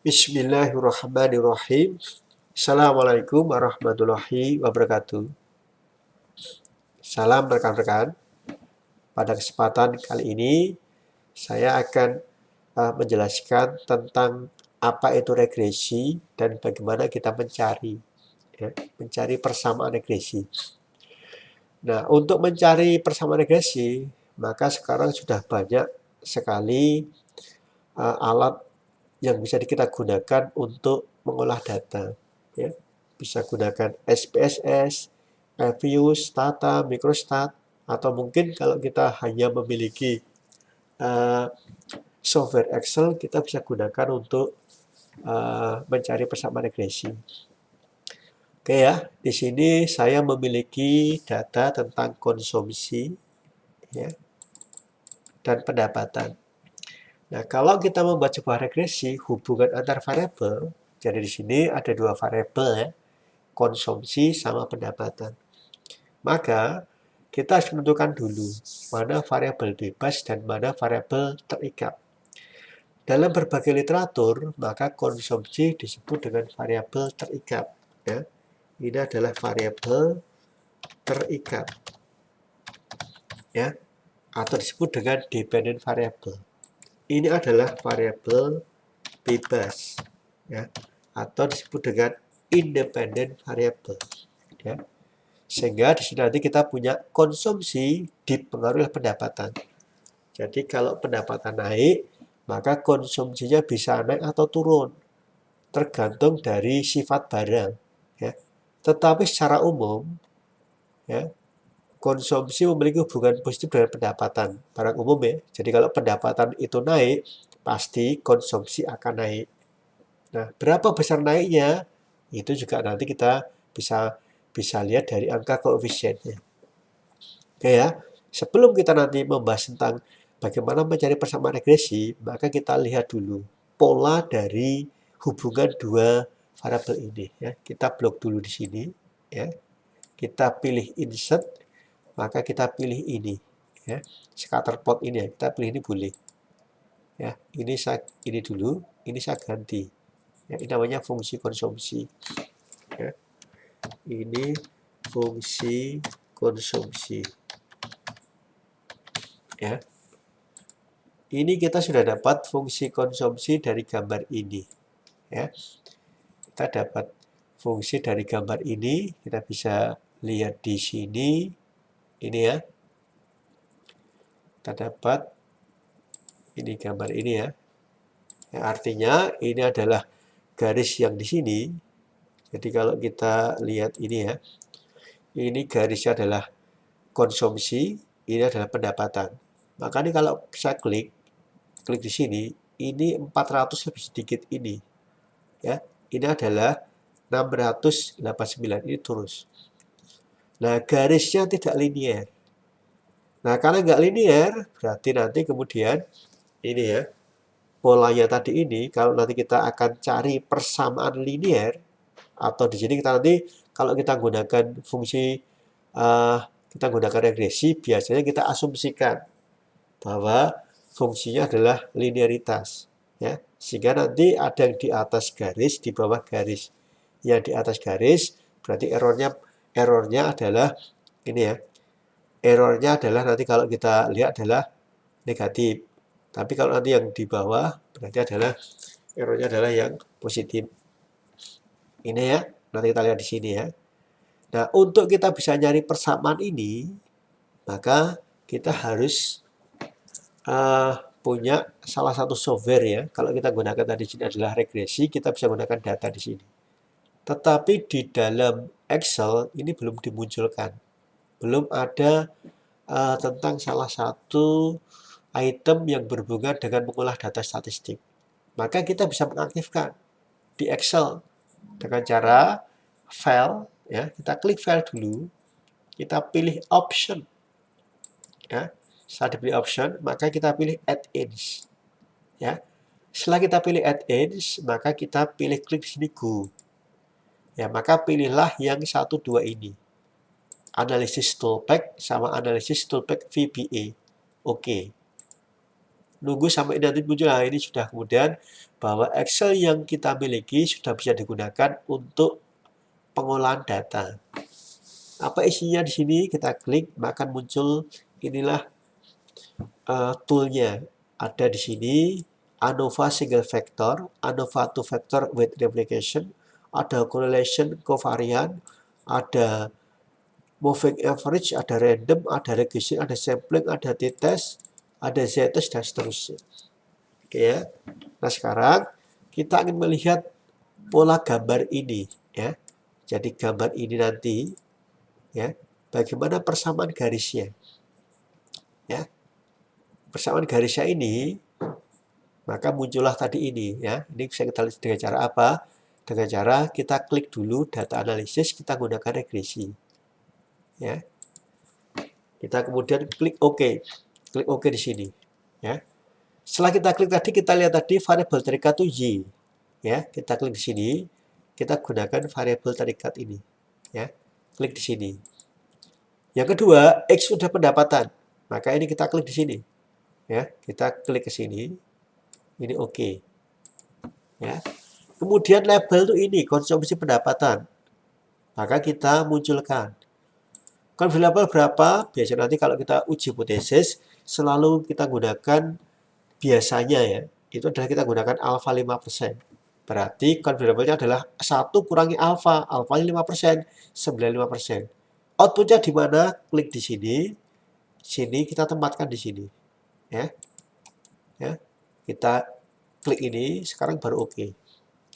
Bismillahirrahmanirrahim. Assalamualaikum warahmatullahi wabarakatuh. Salam rekan-rekan. Pada kesempatan kali ini, saya akan menjelaskan tentang apa itu regresi dan bagaimana kita mencari, ya, mencari persamaan regresi. Nah, untuk mencari persamaan regresi, maka sekarang sudah banyak sekali alat yang bisa kita gunakan untuk mengolah data. Ya. Bisa gunakan SPSS, Avius, Stata, Microstat, atau mungkin kalau kita hanya memiliki uh, software Excel, kita bisa gunakan untuk mencari persamaan regresi. Oke ya, di sini saya memiliki data tentang konsumsi, ya, dan pendapatan. Nah, kalau kita membuat sebuah regresi hubungan antar variabel, jadi di sini ada dua variabel ya, konsumsi sama pendapatan. Maka kita harus menentukan dulu mana variabel bebas dan mana variabel terikat. Dalam berbagai literatur, maka konsumsi disebut dengan variabel terikat. Ya. Ini adalah variabel terikat, ya, atau disebut dengan dependent variable. Ini adalah variabel bebas, ya, atau disebut dengan independent variable, ya. Sehingga di sini nanti kita punya konsumsi dipengaruhi oleh pendapatan. Jadi kalau pendapatan naik, maka konsumsinya bisa naik atau turun, tergantung dari sifat barang, ya. Tetapi secara umum, ya, konsumsi memiliki hubungan positif dengan pendapatan, barang umum ya. Jadi kalau pendapatan itu naik, pasti konsumsi akan naik. Nah, berapa besar naiknya? Itu juga nanti kita bisa bisa lihat dari angka koefisiennya. Oke ya, sebelum kita nanti membahas tentang bagaimana mencari persamaan regresi, maka kita lihat dulu pola dari hubungan dua variabel ini ya. Kita blok dulu di sini ya. Kita pilih insert, maka kita pilih ini ya. Scatter plot ini ya, kita pilih ini boleh. Ya, ini dulu, ini saya ganti. Ya, ini namanya fungsi konsumsi. Ya. Ini fungsi konsumsi. Ya. Ini kita sudah dapat fungsi konsumsi dari gambar ini. Ya. Kita dapat fungsi dari gambar ini, kita bisa lihat di sini. Ini ya. Kita dapat ini gambar ini ya. Yang artinya ini adalah garis yang di sini. Jadi kalau kita lihat ini ya, ini garisnya adalah konsumsi, ini adalah pendapatan. Maka ini kalau saya klik di sini, ini 400 lebih sedikit ini. Ya, ini adalah 689, ini terus. Nah, garisnya tidak linier. Nah, karena nggak linier, berarti nanti kemudian ini ya, polanya tadi ini, kalau nanti kita akan cari persamaan linier, atau di sini kita nanti kalau kita gunakan fungsi kita gunakan regresi, biasanya kita asumsikan bahwa fungsinya adalah linearitas, ya. Sehingga nanti ada yang di atas garis, di bawah garis. Yang di atas garis berarti errornya adalah ini ya. Errornya adalah nanti kalau kita lihat adalah negatif. Tapi kalau nanti yang di bawah berarti adalah errornya adalah yang positif. Ini ya, nanti kita lihat di sini ya. Nah, untuk kita bisa nyari persamaan ini, maka kita harus punya salah satu software ya. Kalau kita gunakan tadi sini adalah regresi, kita bisa gunakan data di sini. Tetapi di dalam Excel ini belum dimunculkan. Belum ada tentang salah satu item yang berhubungan dengan mengolah data statistik. Maka kita bisa mengaktifkan di Excel dengan cara file ya, kita klik file dulu, kita pilih option ya. Setelah dipilih option, maka kita pilih add-ins ya. Setelah kita pilih add-ins, maka kita pilih klik di sini go. Ya, maka pilihlah yang 1 2 ini. Analisis toolpath sama analisis toolpath VBA. Oke. nunggu sampai nanti muncul. Nah, ini sudah kemudian bahwa Excel yang kita miliki sudah bisa digunakan untuk pengolahan data. Apa isinya di sini? Kita klik, maka muncul inilah toolnya. Ada di sini ANOVA single factor, ANOVA two factor with replication, ada correlation, covariant, ada moving average, ada random, ada regression, ada sampling, ada t-test, ada z-test, dan seterusnya. Oke ya. Nah sekarang kita ingin melihat pola gambar ini ya. Jadi gambar ini nanti ya, bagaimana persamaan garisnya ya. Persamaan garisnya ini, maka muncullah tadi ini ya. Ini bisa kita lihat dengan cara apa? Dengan cara kita klik dulu data analisis, kita gunakan regresi ya. Kita kemudian klik OK. Klik OK di sini ya. Setelah kita klik tadi, kita lihat tadi variabel terikat itu Y ya. Kita klik di sini, kita gunakan variabel terikat ini ya. Klik di sini. Yang kedua, X sudah pendapatan. Maka ini kita klik di sini. Ya, kita klik ke sini. Ini oke. Ya. Kemudian label itu ini konsumsi pendapatan. Maka kita munculkan. Konfirmable berapa? Biasanya nanti kalau kita uji hipotesis selalu kita gunakan biasanya ya. Itu adalah kita gunakan alfa 5%. Berarti konfirmable-nya adalah 1 kurangi alfa. Alfanya 5%, 95%. Outputnya di mana? Klik di sini. Sini kita tempatkan di sini. Ya. Ya. Kita klik ini, sekarang baru oke.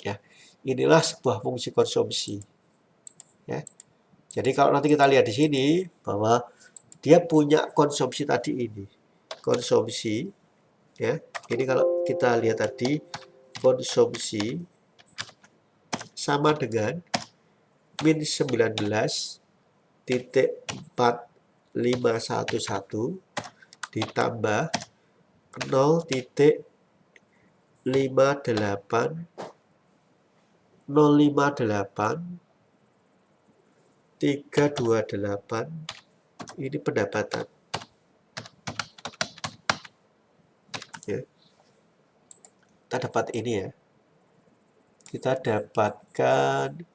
Ya. Inilah sebuah fungsi konsumsi. Ya. Jadi kalau nanti kita lihat di sini bahwa dia punya konsumsi tadi ini. Konsumsi ya. Ini kalau kita lihat tadi konsumsi sama dengan min 19.4511 ditambah 0,058 ini pendapatan ya. Kita dapat ini ya, kita dapatkan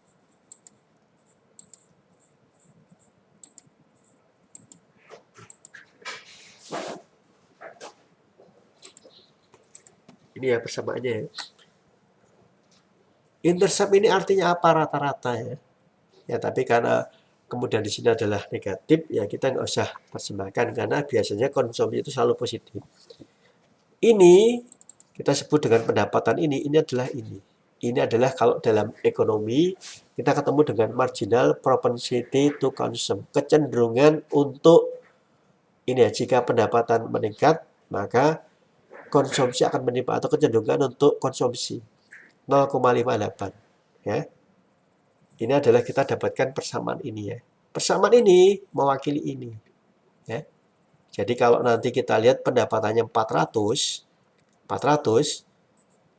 ini ya persamaannya ya. Intercept ini artinya apa? Rata-rata ya. Ya, tapi karena kemudian di sini adalah negatif, ya kita nggak usah persembahkan karena biasanya konsumsi itu selalu positif. Ini kita sebut dengan pendapatan ini adalah ini. Ini adalah kalau dalam ekonomi kita ketemu dengan marginal propensity to consume, kecenderungan untuk ini ya, jika pendapatan meningkat maka konsumsi akan menimpa atau kecenderungan untuk konsumsi 0,58 ya. Ini adalah kita dapatkan persamaan ini ya. Persamaan ini mewakili ini ya. Jadi kalau nanti kita lihat pendapatannya 400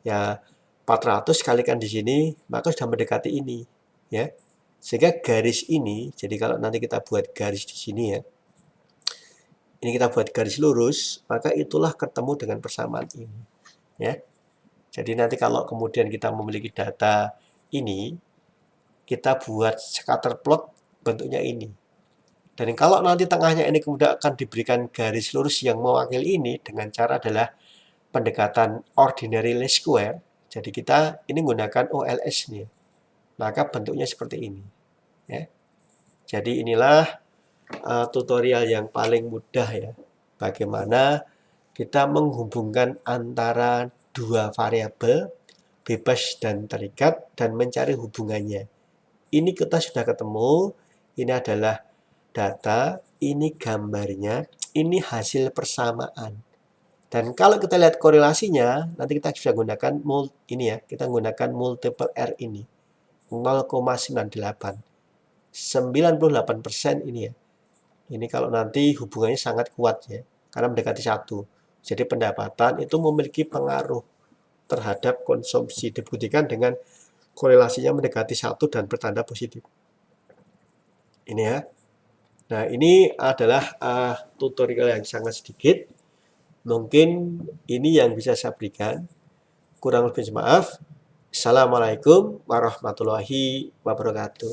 ya 400 kalikan di sini maka sudah mendekati ini ya. Sehingga garis ini, jadi kalau nanti kita buat garis di sini ya. Ini kita buat garis lurus, maka itulah ketemu dengan persamaan ini ya. Jadi nanti kalau kemudian kita memiliki data ini, kita buat scatter plot bentuknya ini. Dan kalau nanti tengahnya ini kemudian akan diberikan garis lurus yang mewakili ini dengan cara adalah pendekatan ordinary least square. Jadi kita ini menggunakan OLS nih. Maka bentuknya seperti ini. Ya. Jadi inilah tutorial yang paling mudah ya. Bagaimana kita menghubungkan antara dua variabel bebas dan terikat dan mencari hubungannya. Ini kita sudah ketemu, ini adalah data, ini gambarnya, ini hasil persamaan. Dan kalau kita lihat korelasinya, nanti kita bisa gunakan ini ya, kita gunakan multiple R ini. 0,98. 98% ini ya. Ini kalau nanti hubungannya sangat kuat ya, karena mendekati 1. Jadi pendapatan itu memiliki pengaruh terhadap konsumsi, dibuktikan dengan korelasinya mendekati 1 dan bertanda positif. Ini ya. Nah, ini adalah tutorial yang sangat sedikit. Mungkin ini yang bisa saya berikan. Kurang lebih maaf. Assalamualaikum warahmatullahi wabarakatuh.